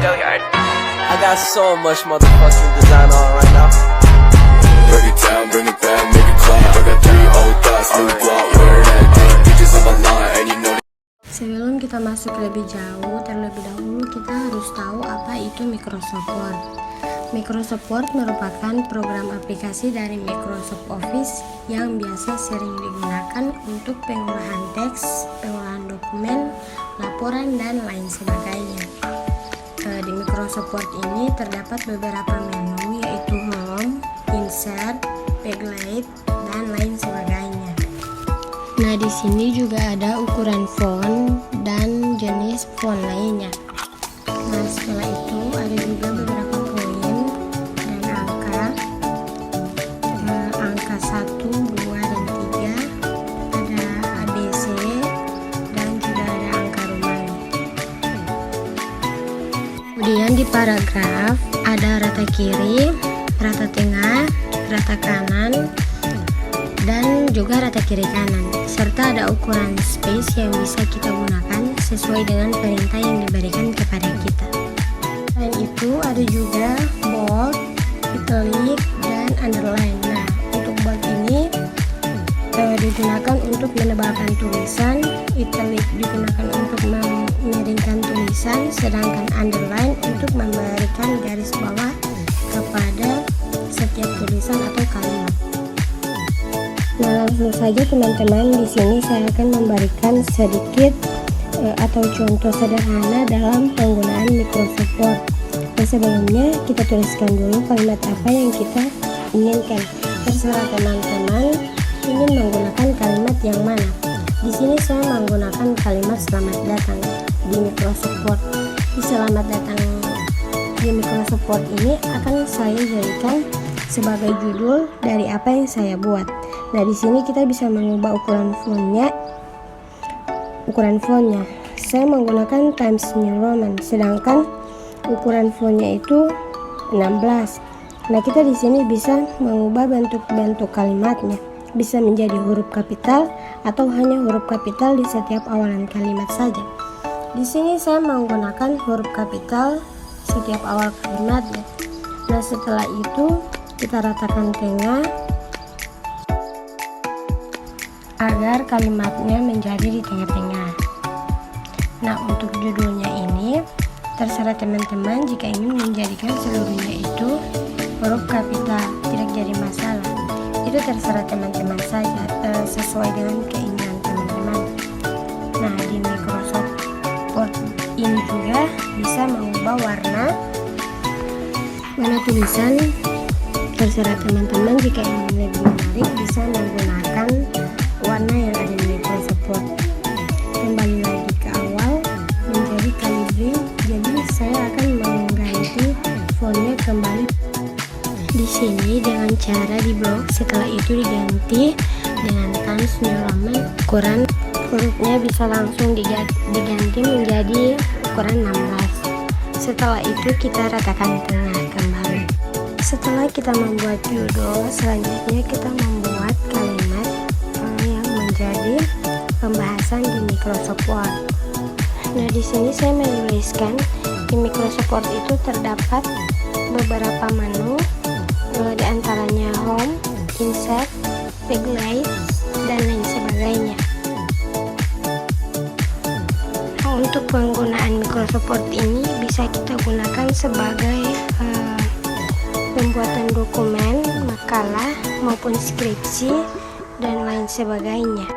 I got so much motherfucking design on right now. Break it down, bring it back, make it clap. I got 3 old thoughts, new block, where that day. Bitches on my line, and you know. Sebelum kita masuk lebih jauh, terlebih dahulu kita harus tahu apa itu Microsoft Word. Microsoft Word merupakan program aplikasi dari Microsoft Office yang biasa sering digunakan untuk pengolahan teks, pengolahan dokumen, laporan, dan lain sebagainya. Di Microsoft Word ini terdapat beberapa menu, yaitu Home, Insert, Backlight, dan lain sebagainya. Nah, di sini juga ada ukuran font dan jenis font lainnya. Nah, setelah itu ada juga beberapa poin dan angka 1, 2, dan 3, ada ABC, dan juga ada angka Romawi. Kemudian di paragraf ada rata kiri, rata tengah, rata kanan, dan juga rata kiri kanan, serta ada ukuran space yang bisa kita gunakan sesuai dengan perintah yang diberikan kepada kita. Selain itu ada juga bold, italic, dan underline. Nah, untuk bold ini digunakan untuk menebalkan tulisan, italic digunakan untuk memiringkan tulisan, sedangkan underline untuk memberikan garis bawah kepada setiap tulisan atau kalimat. Nah, langsung saja teman-teman, di sini saya akan memberikan sedikit atau contoh sederhana dalam penggunaan Microsoft Word. Nah, sebelumnya kita tuliskan dulu kalimat apa yang kita inginkan. Terserah teman-teman ingin menggunakan kalimat yang mana. Di sini saya menggunakan kalimat selamat datang di Microsoft Word. Di selamat datang di Microsoft Word ini akan saya jadikan sebagai judul dari apa yang saya buat. Nah, di sini kita bisa mengubah ukuran fontnya. Saya menggunakan Times New Roman, sedangkan ukuran fontnya itu 16. Nah, kita di sini bisa mengubah bentuk-bentuk kalimatnya. Bisa menjadi huruf kapital atau hanya huruf kapital di setiap awalan kalimat saja. Di sini saya menggunakan huruf kapital setiap awal kalimatnya. Nah, setelah itu kita ratakan tengah agar kalimatnya menjadi di tengah-tengah. Nah, untuk judulnya ini terserah teman-teman, jika ingin menjadikan seluruhnya itu huruf kapital tidak jadi masalah. Itu terserah teman-teman saja, sesuai dengan keinginan teman-teman. Nah, di Microsoft Word ini juga bisa mengubah warna tulisan. Terserah teman-teman, jika ingin lebih menarik bisa menggunakan warna yang ada di Microsoft Word. Kembali lagi ke awal, menjadi Calibri. Jadi saya akan mengganti fontnya kembali di sini dengan cara di blok. Setelah itu diganti dengan Times New Roman. Ukuran hurufnya bisa langsung diganti menjadi ukuran 16. Setelah itu kita ratakan tengah kembali. Setelah kita membuat judul, selanjutnya kita membuat kalimat yang menjadi pembahasan di Microsoft Word. Nah, di sini saya menuliskan di Microsoft Word itu terdapat beberapa menu, di antaranya Home, Insert, Backlight, dan lain sebagainya. Nah, untuk penggunaan Microsoft Word ini bisa kita gunakan sebagai pembuatan dokumen, makalah, maupun skripsi, dan lain sebagainya.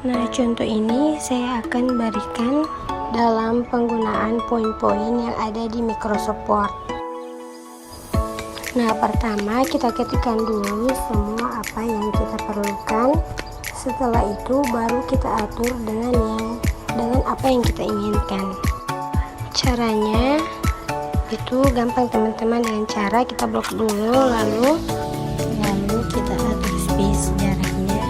Nah, contoh ini saya akan berikan dalam penggunaan poin-poin yang ada di Microsoft Word. Nah, pertama kita ketikkan dulu semua apa yang kita perlukan. Setelah itu baru kita atur dengan apa yang kita inginkan. Caranya itu gampang teman-teman, dengan cara kita blok dulu, lalu kita atur space jaraknya,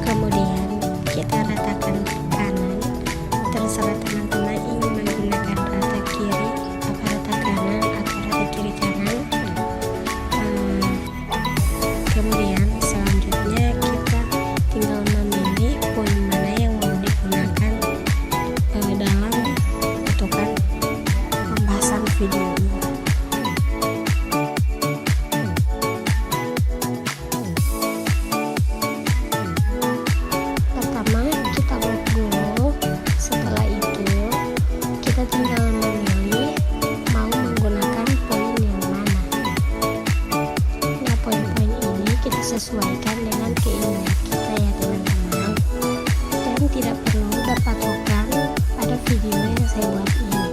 kemudian kita ratakan kanan. Terserah teman-teman ingin menggunakan rata kiri, apa rata kanan atau rata kiri kanan. video ini. Pertama kita buat dulu, setelah itu kita tinggal memilih mau menggunakan poin yang mana. Nah, poin-poin ini kita sesuaikan dengan keinginan kita ya teman-teman, dan tidak perlu berpatokan pada video yang saya buat ini.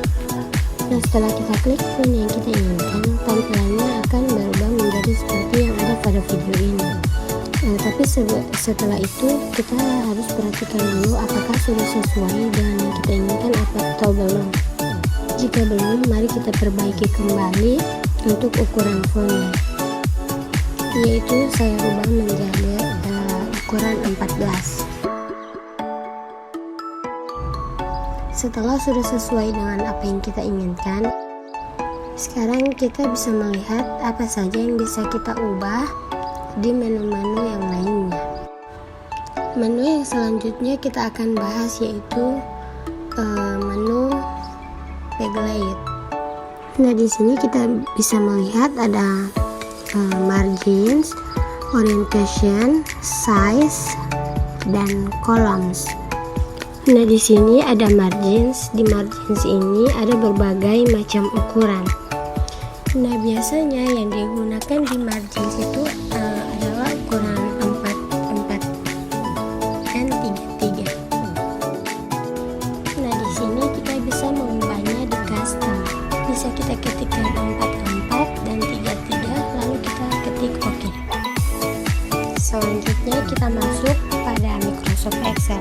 Nah, setelah kita klik poin yang kita inginkan, tampilannya akan berubah menjadi seperti yang ada pada video ini. Tapi setelah itu kita harus perhatikan dulu apakah sudah sesuai dengan yang kita inginkan atau belum. Jika belum, mari kita perbaiki kembali untuk ukuran fontnya, yaitu saya ubah menjadi ukuran 14. Setelah sudah sesuai dengan apa yang kita inginkan, sekarang kita bisa melihat apa saja yang bisa kita ubah di menu-menu yang lainnya. Menu yang selanjutnya kita akan bahas yaitu menu backlight. Nah, di sini kita bisa melihat ada margins, orientation, size, dan columns. Nah, di sini ada margins. Di margins ini ada berbagai macam ukuran. Nah, biasanya yang digunakan di margins itu adalah ukuran 44 dan 33. Nah, di sini kita bisa mengubahnya di custom. Bisa kita ketikkan 44 dan 33, lalu kita ketik OK. Selanjutnya kita masuk pada Microsoft Excel.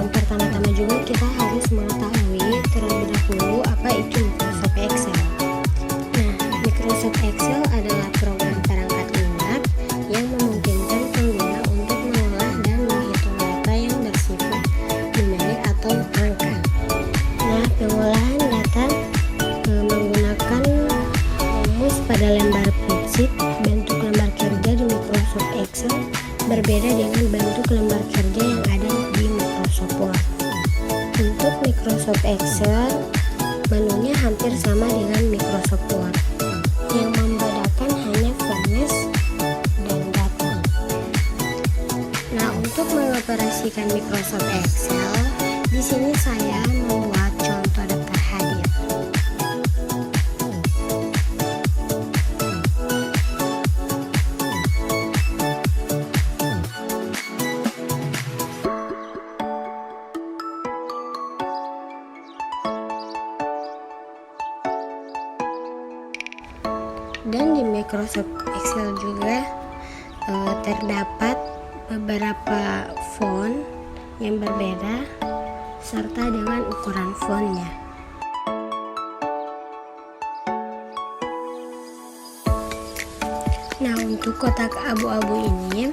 Pertama-tama juga kita harus mengetahui terlebih dahulu apa itu Microsoft Excel. Nah, Microsoft Excel adalah program perangkat lunak yang memungkinkan pengguna untuk mengolah dan menghitung data yang bersifat numerik atau angka. Nah, pengolahan data menggunakan rumus pada lembar spreadsheet. Bentuk lembar kerja di Microsoft Excel berbeda dengan bentuk lembar kerja yang ada di Microsoft Word. Untuk Microsoft Excel, menunya hampir sama dengan Microsoft Word. Yang membedakan hanya format dan data. Nah, untuk mengoperasikan Microsoft Excel, di sini saya membuat contoh daftar hadir. Dan di Microsoft Excel juga terdapat beberapa font yang berbeda serta dengan ukuran fontnya. Nah, untuk kotak abu-abu ini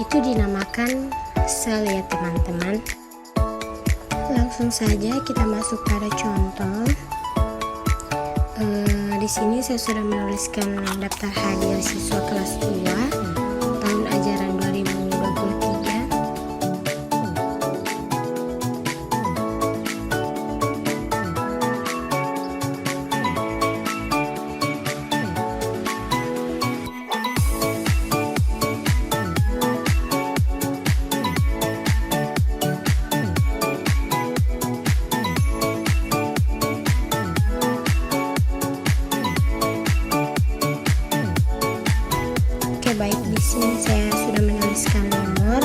itu dinamakan sel ya teman-teman. Langsung saja kita masuk pada contoh. Di sini saya sudah menuliskan daftar hadir siswa kelas 2 tahun ajaran 2023. Baik, di sini saya sudah menuliskan nomor,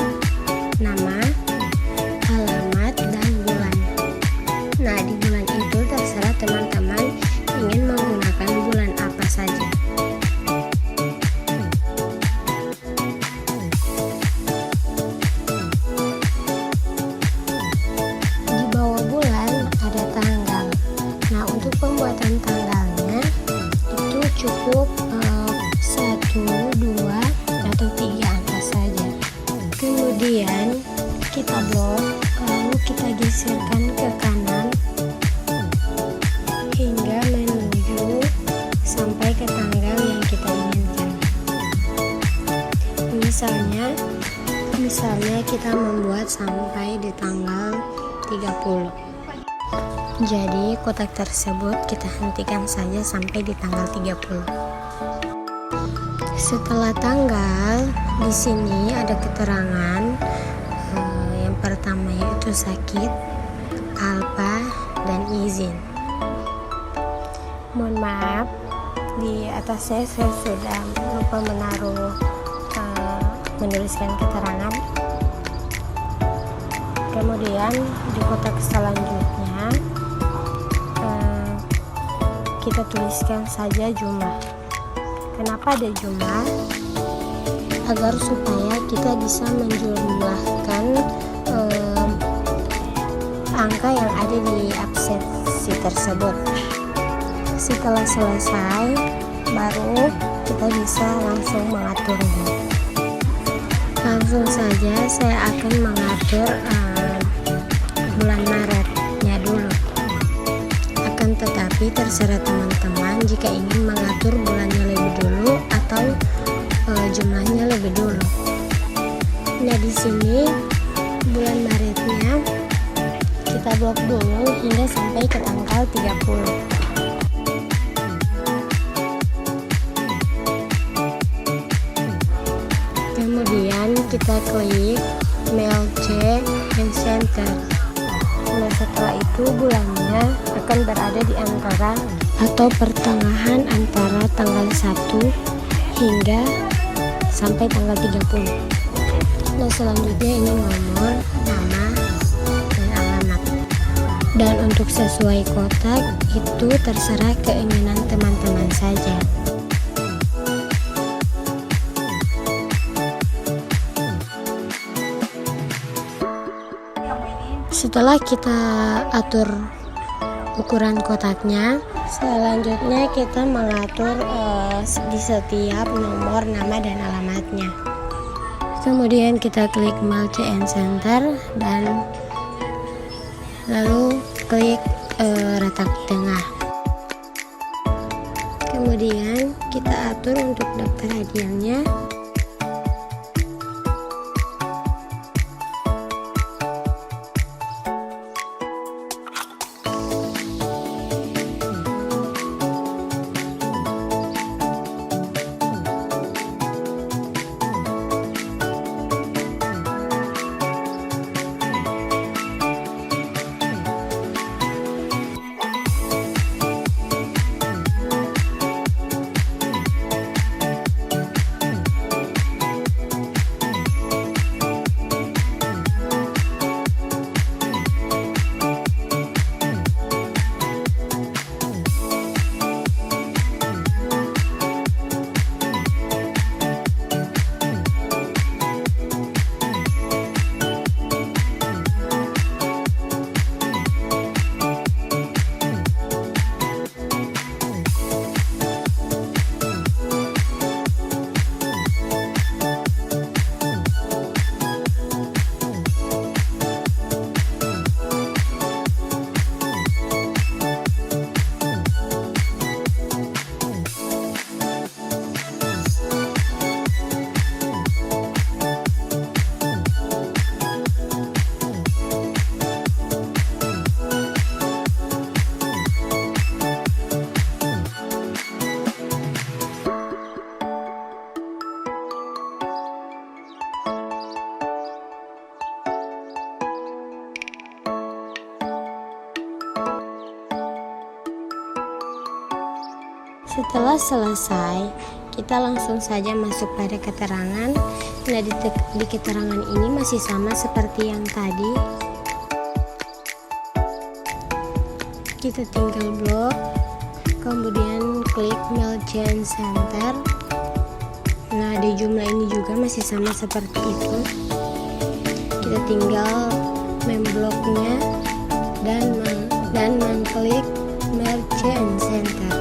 nama, alamat, dan bulan. Nah, di bulan itu terserah teman-teman ingin menggunakan bulan apa saja. Di bawah bulan ada tanggal. Nah, untuk pembuatan tanggalnya itu cukup 1, 2, atau 3 angka saja. Kemudian kita blok, lalu kita geserkan ke kanan hingga menuju sampai ke tanggal yang kita inginkan. Misalnya kita membuat sampai di tanggal 30. Jadi kotak tersebut kita hentikan saja sampai di tanggal 30. Setelah tanggal, di sini ada keterangan yang pertama yaitu sakit, alpa, dan izin. Mohon maaf, di atasnya saya sudah lupa menuliskan keterangan. Kemudian di kotak selanjutnya kita tuliskan saja jumlah. Kenapa ada jumlah? Agar supaya kita bisa menjumlahkan angka yang ada di absensi tersebut. Setelah selesai, baru kita bisa langsung mengaturnya. Langsung saja saya akan mengatur bulan Maretnya dulu. Akan tetapi terserah teman-teman jika ingin mengatur bulannya lebih dulu atau jumlahnya lebih dulu. Nah, di sini bulan Maretnya kita blok dulu hingga sampai ke tanggal 30. Kemudian kita klik mail C and center. Nah, setelah itu bulannya akan berada di antara atau pertengahan antara tanggal 1 hingga sampai tanggal 30. Nah, selanjutnya ini nomor, nama, dan alamat. Dan untuk sesuai kotak itu terserah keinginan teman-teman saja. Setelah kita atur ukuran kotaknya, selanjutnya kita mengatur di setiap nomor nama dan alamatnya. Kemudian kita klik mail CN Center dan lalu klik retak tengah. Kemudian kita atur untuk daftar hadiahnya. Setelah selesai, kita langsung saja masuk pada keterangan. Nah, di keterangan ini masih sama seperti yang tadi. Kita tinggal blok, kemudian klik mail chain center. Nah, di jumlah ini juga masih sama seperti itu. Kita tinggal membloknya dan mengklik mail chain center.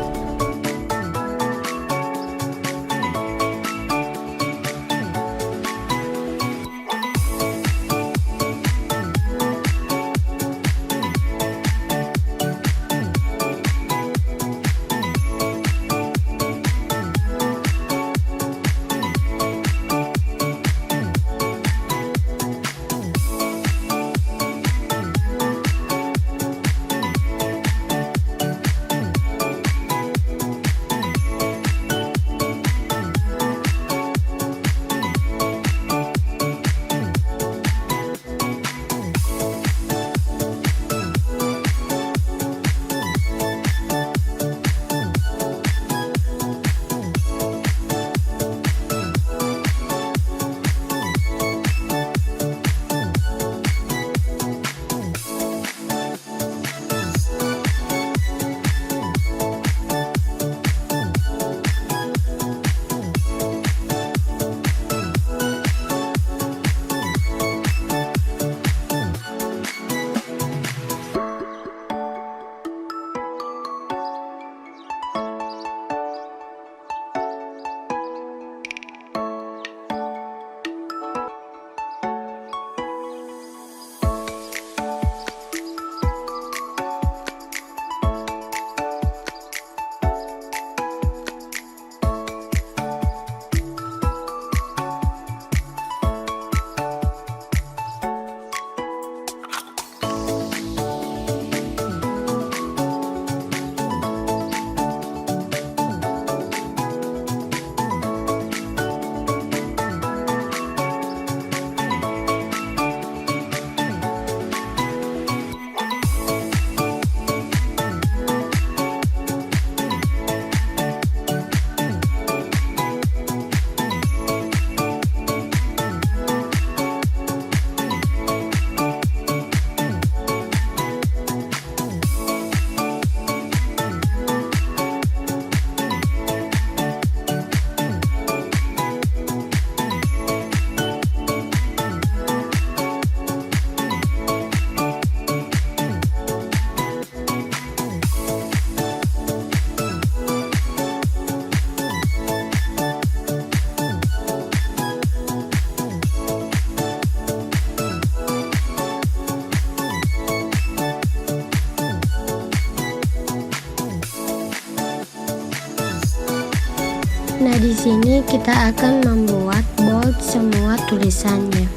Nah, di sini kita akan membuat bold semua tulisannya.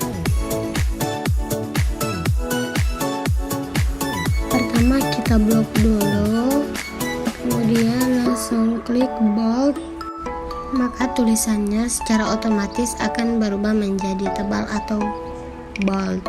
Pertama kita blok dulu, kemudian langsung klik bold, maka tulisannya secara otomatis akan berubah menjadi tebal atau bold.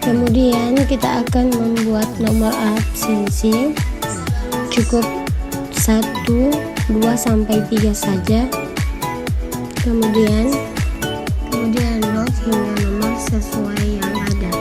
Kemudian kita akan membuat nomor absensi, cukup 1, 2 sampai 3 saja. Kemudian lock hingga nomor sesuai yang ada.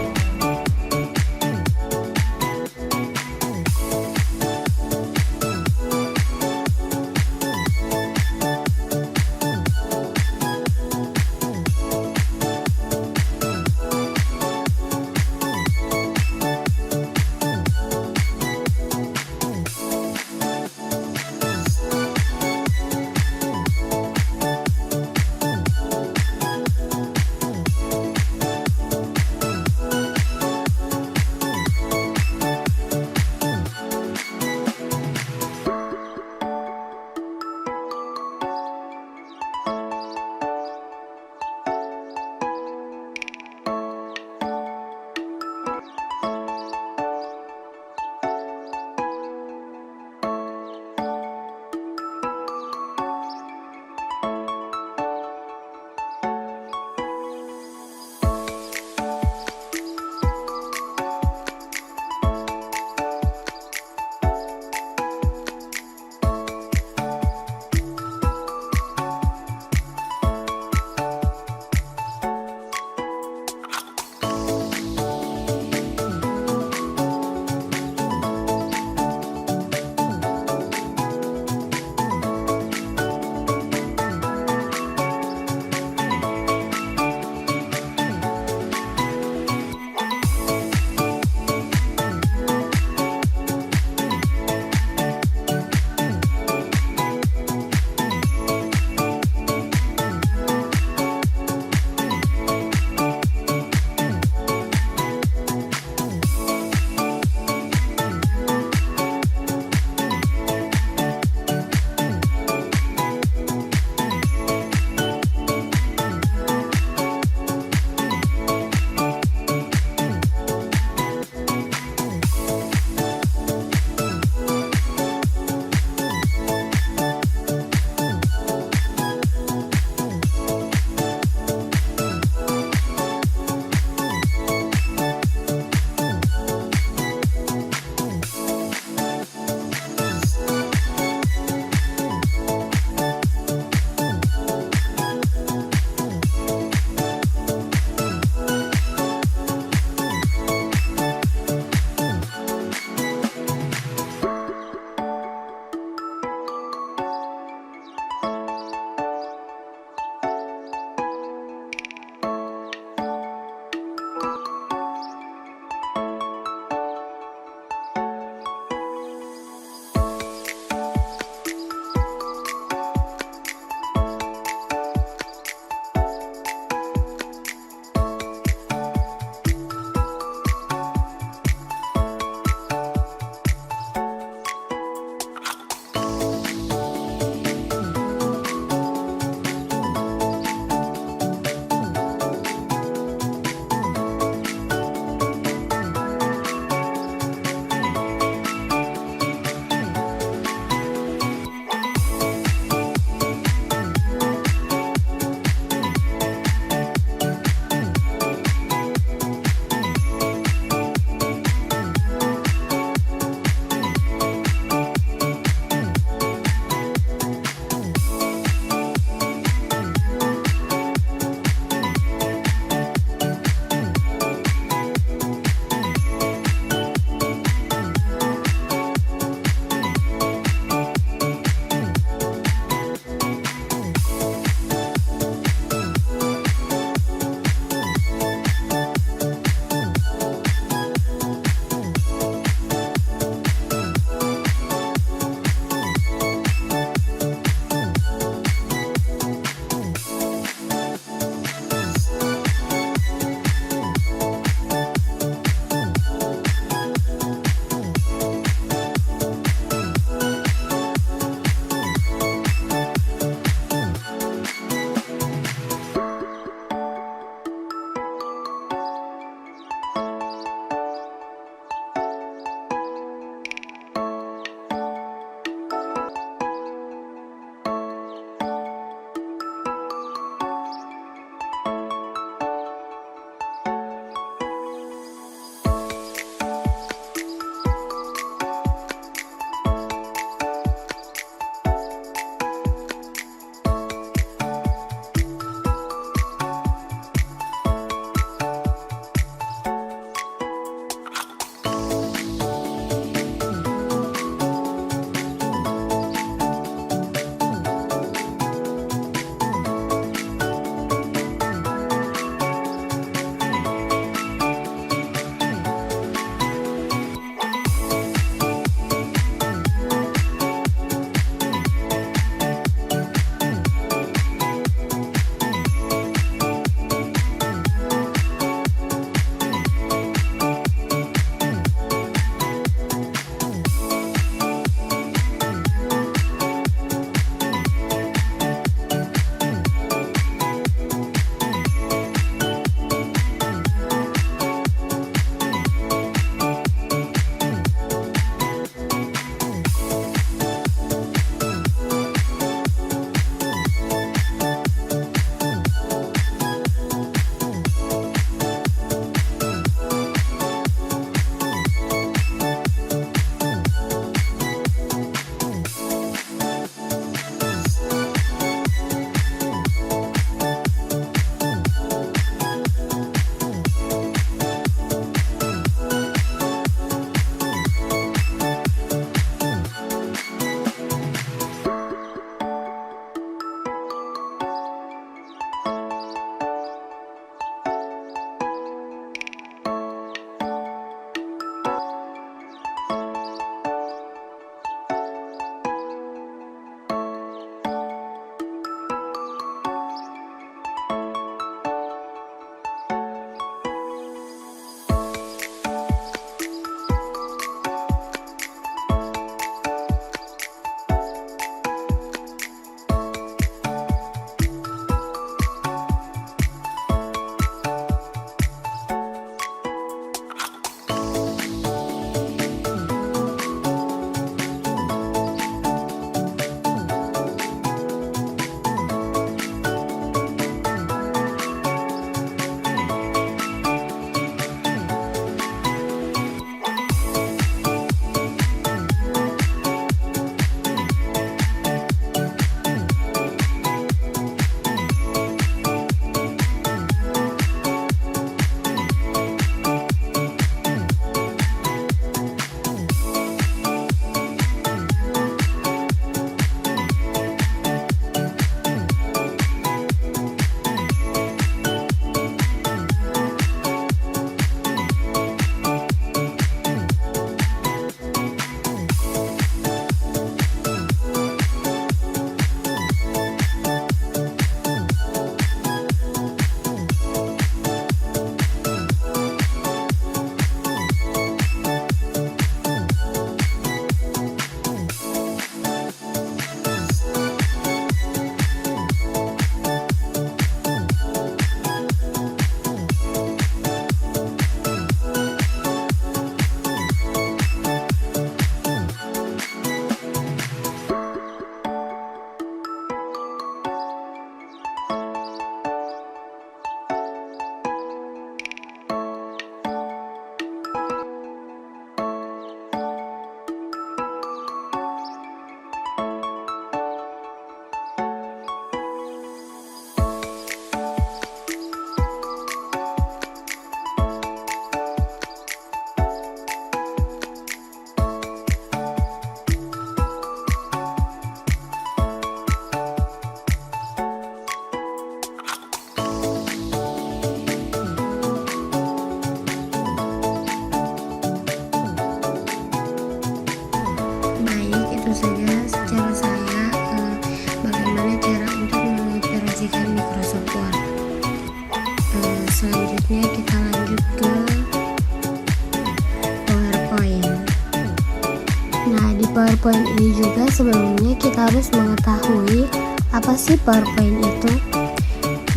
PowerPoint ini juga sebelumnya kita harus mengetahui apa sih PowerPoint itu.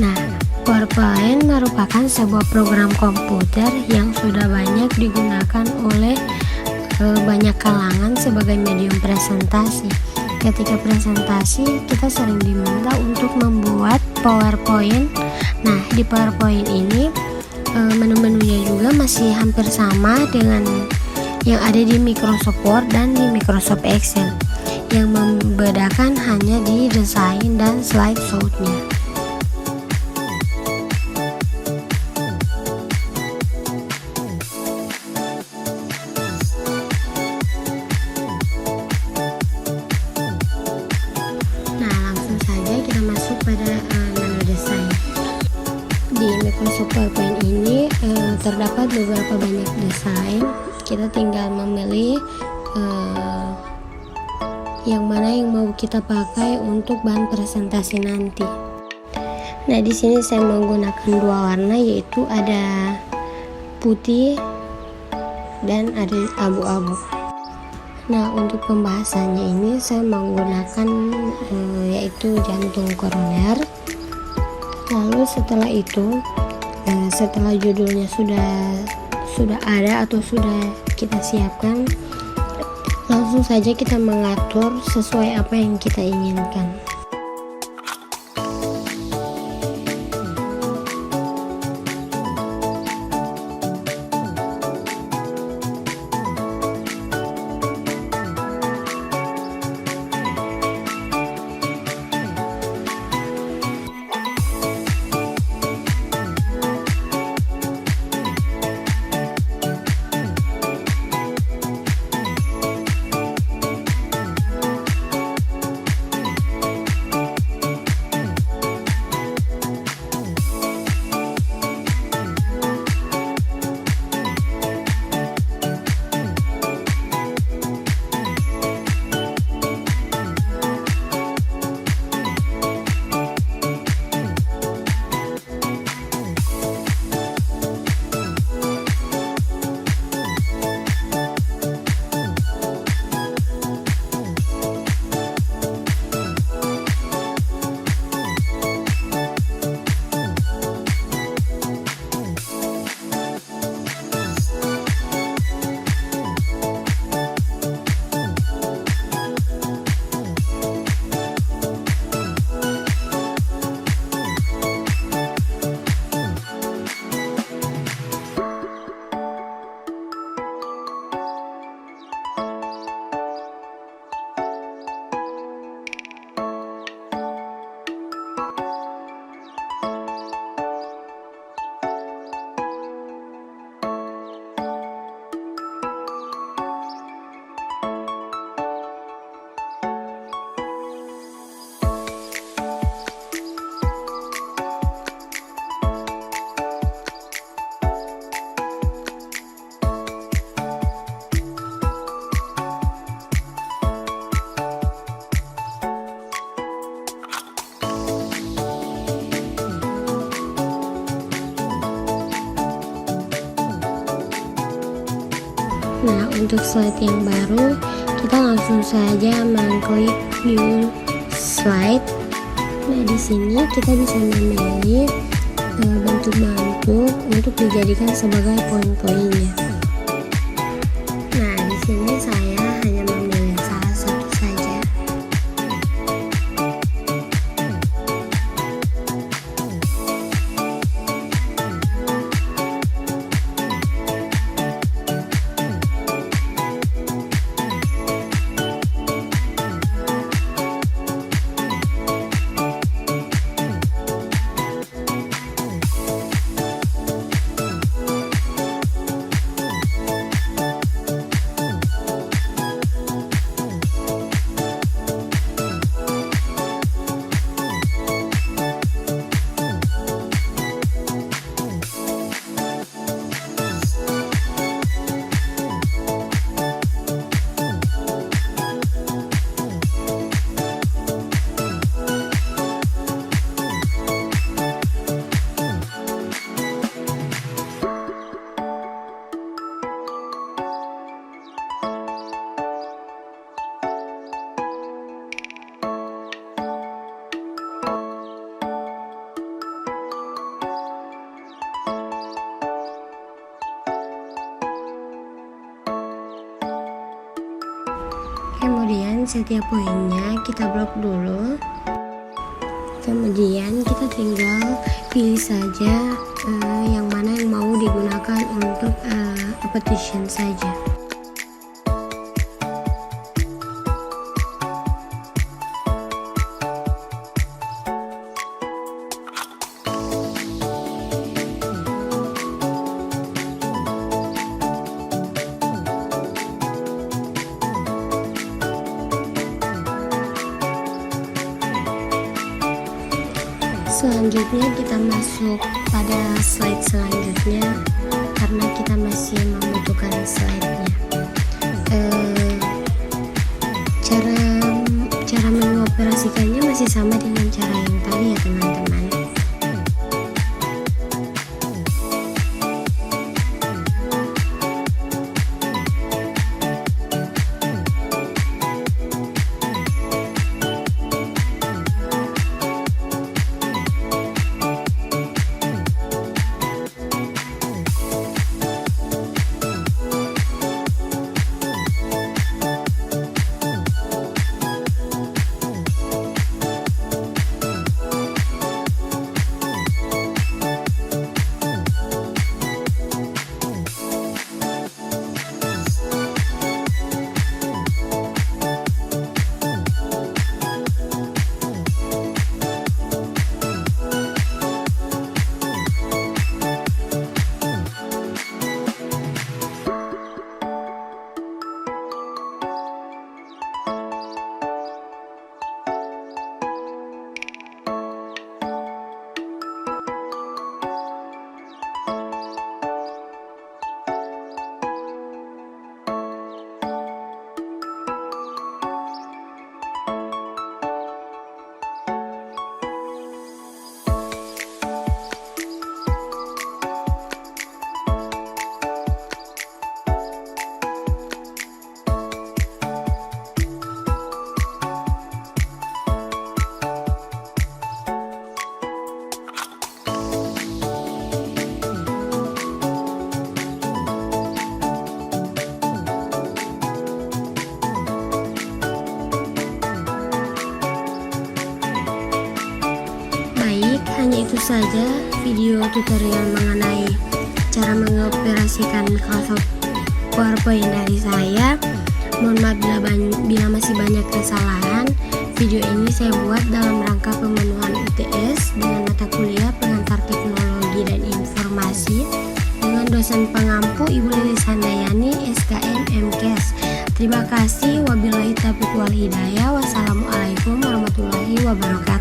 Nah, PowerPoint merupakan sebuah program komputer yang sudah banyak digunakan oleh banyak kalangan sebagai medium presentasi. Ketika presentasi, kita sering diminta untuk membuat PowerPoint. Nah, di PowerPoint ini menu-menunya juga masih hampir sama dengan yang ada di Microsoft Word dan di Microsoft Excel. Yang membedakan hanya di desain dan slideshow-nya. Nah, langsung saja kita masuk pada menu desain. Di Microsoft PowerPoint ini terdapat beberapa banyak desain. Kita tinggal memilih yang mana yang mau kita pakai untuk bahan presentasi nanti. Nah, di sini saya menggunakan dua warna, yaitu ada putih dan ada abu-abu. Nah, untuk pembahasannya ini saya menggunakan yaitu jantung koroner. Lalu setelah itu, setelah judulnya sudah ada atau sudah kita siapkan, langsung saja kita mengatur sesuai apa yang kita inginkan. Nah, untuk slide yang baru, kita langsung saja mengklik New Slide. Nah, di sini kita bisa memilih bentuk-bentuk untuk dijadikan sebagai poin-poinnya. Nah, di sini saya hanya memilih salah satu saja. kemudian setiap poinnya kita blok dulu. Kemudian kita tinggal pilih saja yang mana yang mau digunakan untuk petition saja. Selanjutnya kita masuk pada slide selanjutnya karena kita masih membutuhkan slide-nya. Cara mengoperasikannya masih sama dengan cara yang tadi ya teman-teman. Hanya itu saja video tutorial mengenai cara mengoperasikan Microsoft PowerPoint dari saya. Mohon maaf bila masih banyak kesalahan. Video ini saya buat dalam rangka pemenuhan UTS dengan mata kuliah pengantar teknologi dan informasi dengan dosen pengampu Ibu Lilis Handayani SKM MKes. Terima kasih. Wabillahi taufiq wal hidayah. Wassalamualaikum warahmatullahi wabarakatuh.